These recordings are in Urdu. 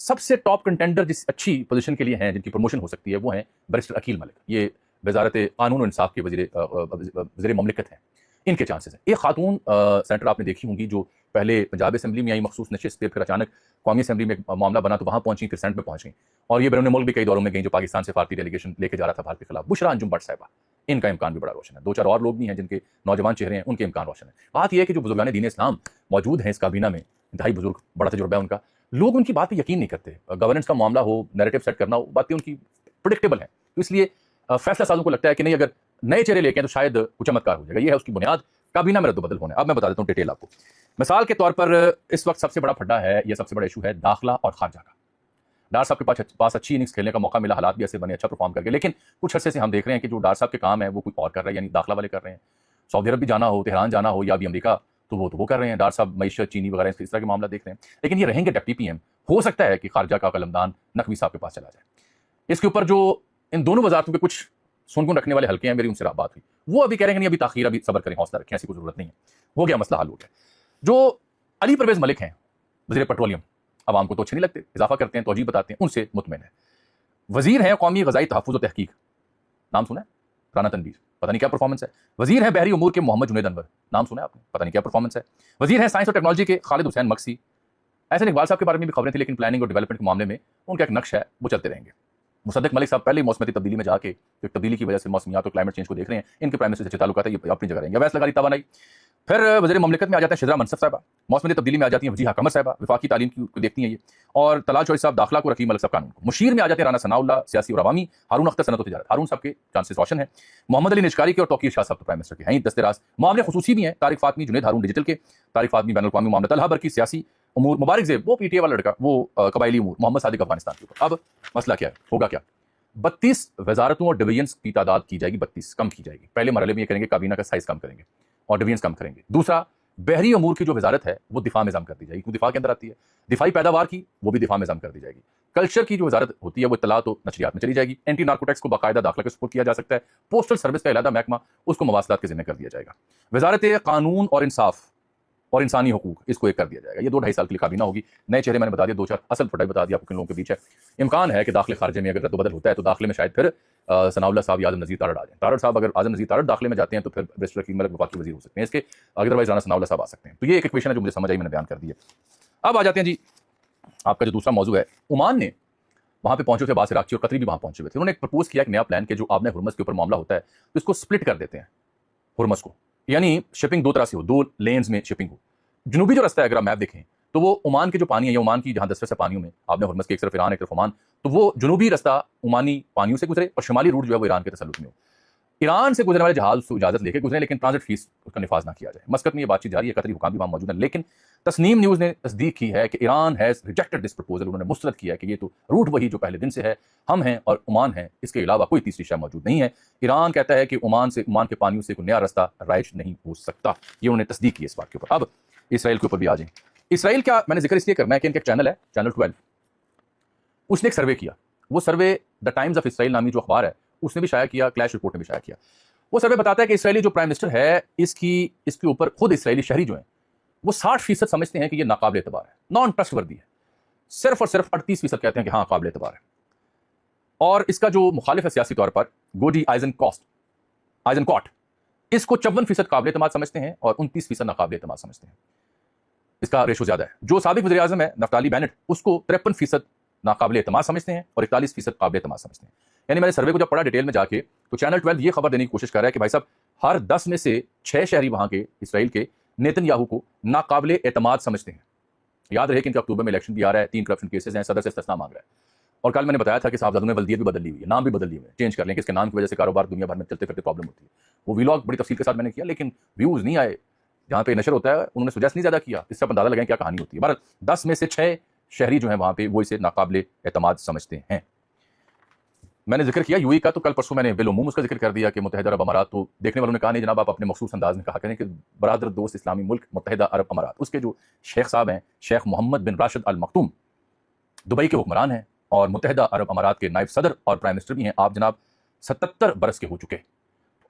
سب سے ٹاپ کنٹینڈر جس اچھی پوزیشن کے لیے ہیں جن کی پروموشن ہو سکتی ہے وہ ہیں بیرسٹر عقیل ملک. یہ وزارت قانون و انصاف کے وزیر مملکت ہیں. ان کے چانسز ہیں. ایک خاتون سینٹر آپ نے دیکھی ہوں گی جو پہلے پنجاب اسمبلی میں آئی مخصوص نشست پہ, پھر اچانک قومی اسمبلی میں معاملہ بنا تو وہاں پہنچی, پھر سینٹ میں پہنچ گئی, اور یہ بیرون ملک بھی کئی دوروں میں گئیں جو پاکستان سے بھارتی ڈیلیگیشن لے کے جا رہا تھا بھارت کے خلاف. بشرا انجم بٹ صاحبہ, ان کا امکان بھی بڑا روشن ہے. 2-4 اور لوگ بھی ہیں جن کے نوجوان چہرے ہیں, ان کے امکان روشن ہے. بات یہ ہے کہ جو بزرگان دین اسلام موجود ہیں اس کابینہ میں, انتہائی بزرگ, بڑا تجربہ ہے ان کا, لوگ ان کی بات پہ یقین نہیں کرتے. گورننس کا معاملہ ہو, نیریٹو سیٹ کرنا ہو, باتیں ان کی پریڈکٹیبل ہیں. تو اس لیے فیصلہ سازوں کو لگتا ہے کہ نہیں, اگر نئے چہرے لے کے تو شاید کچھ چمتکار ہو جائے گا. یہ ہے اس کی بنیاد. کابینہ میں رد و بدل ہونے. اب میں بتا دیتا ہوں ڈیٹیل آپ کو. مثال کے طور پر اس وقت سب سے بڑا پھڈا ہے, یہ سب سے بڑا ایشو ہے داخلہ اور خارجہ کا. ڈار صاحب کے پاس اچھی اننگز کھیلنے کا موقع ملا, حالات بھی ایسے بنے, اچھا پرفارم کر کے, لیکن کچھ عرصے سے ہم دیکھ رہے ہیں کہ جو ڈار صاحب کے کام ہے وہ کوئی اور کر رہے ہیں, یعنی داخلہ والے کر رہے ہیں. سعودی عرب بھی جانا ہو, تہران جانا ہو, یا بھی امریکہ, تو وہ کر رہے ہیں. ڈار صاحب معیشت, چینی وغیرہ اس طرح کے معاملہ دیکھ رہے ہیں. لیکن یہ رہیں گے ڈپٹی پی ایم. ہو سکتا ہے کہ خارجہ کا قلمدان نقوی صاحب کے پاس چلا جائے. اس کے اوپر جو ان دونوں وزارتوں کے کچھ سنگن رکھنے والے حلقے ہیں, میری ان سے بات ہوئی, وہ ابھی کہہ رہے ہیں کہ نہیں ابھی تاخیر, ابھی صبر کریں, حوصلہ رکھیں, ایسی کوئی ضرورت نہیں ہے, ہو گیا مسئلہ حل ہو گیا. جو علی پرویز ملک ہیں وزیر پیٹرولیم, عوام کو تو اچھے نہیں لگتے, اضافہ کرتے ہیں, توجیہ بتاتے ہیں, ان سے مطمئن ہے. وزیر ہیں قومی غذائی تحفظ و تحقیق, نام سنا ہے, رانا تنویر, پتہ نہیں کیا پرفارمنس ہے. وزیر ہیں بحری امور کے محمد جنید انور, نام سنا ہے آپ نے, پتہ نہیں کیا پرفارمنس ہے. وزیر ہیں سائنس اور ٹیکنالوجی کے خالد حسین مکسی. احسن اقبال صاحب کے بارے میں بھی خبریں تھیں, لیکن پلاننگ اور ڈیولپمنٹ کے معاملے میں ان کا ایک نقش ہے, وہ چلتے رہیں گے. مصدق ملک صاحب پہلے موسمیاتی تبدیلی میں جا کے تبدیلی کی وجہ سے موسمیات اور کلائمیٹ چینج کو دیکھ رہے ہیں, ان کے پرائم منسٹر سے تعلقات ہے, یہ اپنی جگہ رہیں گے. ویس لگاری توانائی. پھر وزیر مملکت میں آ جاتے ہیں شجرا منصف صاحبہ, موسمیاتی تبدیلی میں آ جاتی ہیں وجیہہ قمر صاحبہ, وفاقی تعلیم کو دیکھتی ہیں یہ, اور طلال چوہدری صاحب داخلہ کو, رقیب ملک صاحب قانون کو. مشیر میں آ جاتے ہیں رانا ثناء اللہ سیاسی اور عوامی, ہارون اختر صنعت و تجارت, ہارون صاحب کے چانسز روشن ہیں. محمد علی نشکاری کے اور توقیر شاہ صاحب تو پرائم منسٹر کے ہیں دستے راز. معاملے خصوصی بھی ہیں, طارق فاطمی, جنید ہارون ڈیجیٹل کے, طارق فاطمی بین الاقوامی معاملات, طلحہ برقی سیاسی امور, مبارک زیب وہ پی ٹی اے والا لڑکا, وہ قبائلی امور, محمد صادق افغانستان کے اوپر. اب مسئلہ کیا ہے, ہوگا کیا؟ 32 وزارتوں اور ڈویژنس کی تعداد کی جائے گی, 32 کم کی جائے گی. پہلے مرحلے میں یہ کریں گے کابینہ کا سائز کم کریں گے اور ڈویژنس کم کریں گے. دوسرا, بحری امور کی جو وزارت ہے وہ دفاع میں ضم کر دی جائے گی, کیوں دفاع کے اندر آتی ہے. دفاعی پیداوار کی وہ بھی دفاع میں ضم کر دی جائے گی. کلچر کی جو وزارت ہوتی ہے وہ اطلاعات و نشریات میں چلی جائے گی. اینٹی نارکوٹکس کو باقاعدہ داخلہ کے سپورٹ کیا جا سکتا ہے. پوسٹل سروس کا علیحدہ محکمہ, اس کو مواصلات کے ذمہ کر دیا جائے گا. وزارت قانون اور انصاف اور انسانی حقوق, اس کو ایک کر دیا جائے گا. یہ 2-2.5 سال کے لیے کابینہ ہوگی. نئے چہرے میں نے بتا دیا, 2-4 اصل پھٹائی بتا دیا آپ کو کن لوگوں کے بیچ ہے. امکان ہے کہ داخلے خارجے میں اگر رد و بدل ہوتا ہے تو داخلے میں شاید پھر ثناء اللہ صاحب یا اعظم نذیر تارڑ آ جائیں. تارڑ صاحب, اگر اعظم نذیر تارڑ داخلے میں جاتے ہیں تو پھر بیرسٹر عقیل ملک وفاقی وزیر ہو سکتے ہیں. اس کے ادروائز رانا ثناء اللہ صاحب آ سکتے ہیں. تو یہ ایک ایکویشن ہے جو مجھے سمجھ آئی, میں نے بیان کر دی ہے. اب آ جاتے ہیں جی آپ کا جو دوسرا موضوع ہے. عمان نے وہاں پہ پہنچے تھے, باس عراقچی اور قطری بھی وہاں پہنچے ہوئے تھے. انہوں نے ایک پرپوز کیا, ایک نیا پلان, کہ جو آبِ ہرمز کے اوپر معاملہ ہوتا ہے تو اس کو سپلٹ کر دیتے ہیں ہرمز کو, یعنی شپنگ 2 طرح سے ہو, 2 لینز میں شپنگ ہو. جنوبی جو رستہ ہے اگر آپ میپ دیکھیں تو وہ عمان کے جو پانی ہے, یا عمان کی جہاں دسترس ہے پانیوں میں, آبِ ہرمز کے ایک طرف ایران ایک طرف عمان, تو وہ جنوبی رستہ عمانی پانیوں سے گزرے اور شمالی روٹ جو ہے وہ ایران کے تسلط میں ہو. ایران سے گزرنے والے جہاز کو اجازت لے کے گزرے, لیکن ٹرانزٹ فیس اس کا نفاذ نہ کیا جائے. مسقط میں یہ بات چیت جاری ہے, قطری حکام بھی وہاں موجود ہیں, لیکن تسنیم نیوز نے تصدیق کی ہے کہ Iran has rejected this proposal. انہوں نے مسترد کیا ہے کہ یہ تو روٹ وہی جو پہلے دن سے ہے, ہم ہیں اور عمان ہیں, اس کے علاوہ کوئی تیسری شے موجود نہیں ہے. ایران کہتا ہے کہ عمان کے پانیوں سے کوئی نیا رستہ رائج نہیں ہو سکتا. یہ انہوں نے تصدیق کی اس بات کے اوپر. اب اسرائیل کے اوپر بھی آ جائیں. اسرائیل کا میں نے ذکر اس لیے کرنا ہے کہ ان کا ایک چینل ہے, چینل 12, اس نے ایک سروے کیا. وہ survey the times of Israel نامی جو اخبار ہے اس نے بھی شائع کیا, کلیش رپورٹ نے بھی شائع کیا. وہ سروے بتاتا ہے کہ اسرائیلی جو پرائم منسٹر ہے اس کے اوپر خود اسرائیلی شہری جو ہیں وہ 60% سمجھتے ہیں کہ یہ ناقابل اعتبار ہے, نان ٹرسٹ وردی ہے. صرف اور صرف 38% کہتے ہیں کہ ہاں قابل اعتبار ہے. اور اس کا جو مخالف ہے سیاسی طور پر, گوڈی آئزن کاٹ, اس کو 54% قابل اعتماد سمجھتے ہیں اور 29% ناقابل اعتماد سمجھتے ہیں. اس کا ریشو زیادہ ہے. جو سابق وزیر اعظم ہے نفتالی بینٹ, اس کو 53% ناقابل اعتماد سمجھتے ہیں اور 41% قابل اعتماد سمجھتے ہیں. یعنی میں نے سروے کو جب پڑھا ڈیٹیل میں جا کے, تو چینل 12 یہ خبر دینے کی کوشش کر رہا ہے کہ بھائی صاحب ہر 10 میں سے 6 شہری وہاں کے اسرائیل کے نیتن یاہو کو ناقابل اعتماد سمجھتے ہیں. یاد رہے کہ ان کے اکتوبر میں الیکشن بھی آ رہا ہے, 3 کرپشن کیسز ہیں, صدر سے استثنا مانگ رہا ہے. اور کل میں نے بتایا تھا کہ صاحبزادوں میں ولدیت بھی بدل لی ہوئی ہے, نام بھی بدل لیے ہوئے, چینج کر لیں کہ اس کے نام کی وجہ سے کاروبار دنیا بھر میں چلتے پھرتے پرابلم ہوتی ہے. وہ ویلاگ بڑی تفصیل کے ساتھ میں نے کیا, لیکن ویوز نہیں آئے. جہاں پہ نشر ہوتا ہے انہوں نے سجیسٹ نہیں زیادہ کیا. اس سے آپ اندازہ لگائیں کیا کہانی ہوتی ہے. بہرحال 10 میں سے 6 شہری جو ہیں وہاں پہ وہ اسے ناقابل اعتماد سمجھتے ہیں. میں نے ذکر کیا یو ای کا, تو کل پرسوں میں نے بالعموم اس کا ذکر کر دیا کہ متحدہ عرب امارات, تو دیکھنے والوں نے کہا نہیں جناب آپ اپنے مخصوص انداز میں کہا کریں کہ برادر دوست اسلامی ملک متحدہ عرب امارات. اس کے جو شیخ صاحب ہیں, شیخ محمد بن راشد المختوم, دبئی کے حکمران ہیں اور متحدہ عرب امارات کے نائب صدر اور پرائم منسٹر بھی ہیں. آپ جناب 77 برس کے ہو چکے.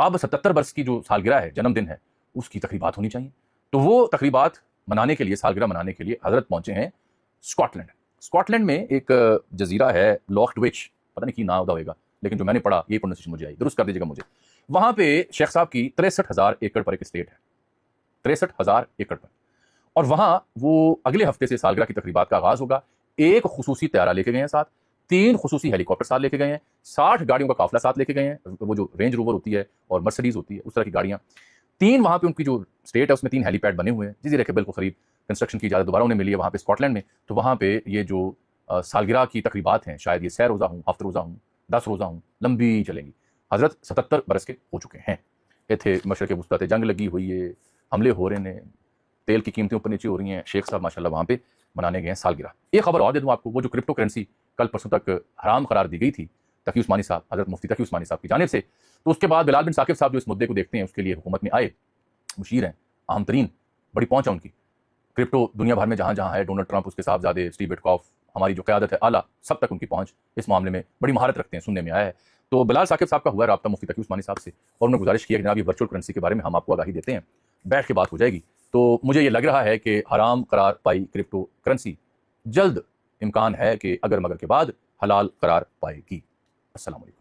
اب 77 برس کی جو سالگرہ ہے, جنم دن ہے, اس کی تقریبات ہونی چاہیے. تو وہ تقریبات منانے کے لیے, سالگرہ منانے کے لیے حضرت پہنچے ہیں اسکاٹ لینڈ. اسکاٹ لینڈ میں ایک جزیرہ ہے لوکٹوچ، پتہ نہیں کی نام ہوتا ہوئے گا، لیکن جو میں نے پڑھا یہ پروننسیشن مجھے آئی، درست کر دیجیے گا مجھے. وہاں پہ شیخ صاحب کی 63,000 ایکڑ پر ایک اسٹیٹ ہے، 63,000 ایکڑ پر. اور وہاں وہ اگلے ہفتے سے سالگرہ کی تقریبات کا آغاز ہوگا. ایک خصوصی طیارہ لے کے گئے ہیں ساتھ، 3 خصوصی ہیلی کاپٹر ساتھ لے کے گئے ہیں، 60 گاڑیوں کا قافلہ ساتھ لے کے گئے ہیں، وہ جو رینج روور ہوتی ہے اور مرسڈیز ہوتی ہے اس طرح کی گاڑیاں. 3 وہاں پہ ان کی جو اسٹیٹ ہے اس میں 3 ہیلی پیڈ بنے ہوئے ہیں، جزیرے کے بالکل قریب. کنسٹرکشن کی اجازت دوبارہ انہیں ملی ہے وہاں پہ اسکاٹ لینڈ میں. تو وہاں پہ یہ جو سالگرہ کی تقریبات ہیں، شاید یہ 6 روزہ ہوں، 7 روزہ ہوں، 10 روزہ ہوں، لمبی چلیں گی. حضرت 77 برس کے ہو چکے ہیں. تھے مشرق وسطیٰ، جنگ لگی ہوئی ہے، حملے ہو رہے ہیں، تیل کی قیمتیں اوپر نیچے ہو رہی ہیں. شیخ صاحب ماشاءاللہ وہاں پہ منانے گئے ہیں سالگرہ. ایک خبر اور دے دوں آپ کو، وہ جو کرپٹو کرنسی کل پرسوں تک حرام قرار دی گئی تھی تقی عثمانی صاحب، حضرت مفتی تقی عثمانی صاحب کی جانب سے، تو اس کے بعد بلال بن ثاقب صاحب جو اس مدعے کو دیکھتے ہیں اس کے لیے حکومت میں آئے، مشیر ہیں، اہم ترین، بڑی پہنچ ہے ان کی. کرپٹو دنیا بھر میں جہاں جہاں ہے، ڈونلڈ ٹرمپ، اس کے صاحبزادے اسٹیو وٹکاف، ہماری جو قیادت ہے اعلیٰ، سب تک ان کی پہنچ اس معاملے میں بڑی مہارت رکھتے ہیں، سننے میں آیا ہے. تو بلال ثاقب صاحب کا ہوا رابطہ مفتی تقی عثمانی صاحب سے، اور انہوں نے گزارش کی ہے کہ جناب یہ ورچوئل کرنسی کے بارے میں ہم آپ کو آگاہی دیتے ہیں، بیٹھ کے بات ہو جائے گی. تو مجھے یہ لگ رہا ہے کہ حرام قرار پائی کرپٹو کرنسی جلد امکان ہے کہ اگر مگر کے بعد حلال قرار پائے گی. السلام علیکم.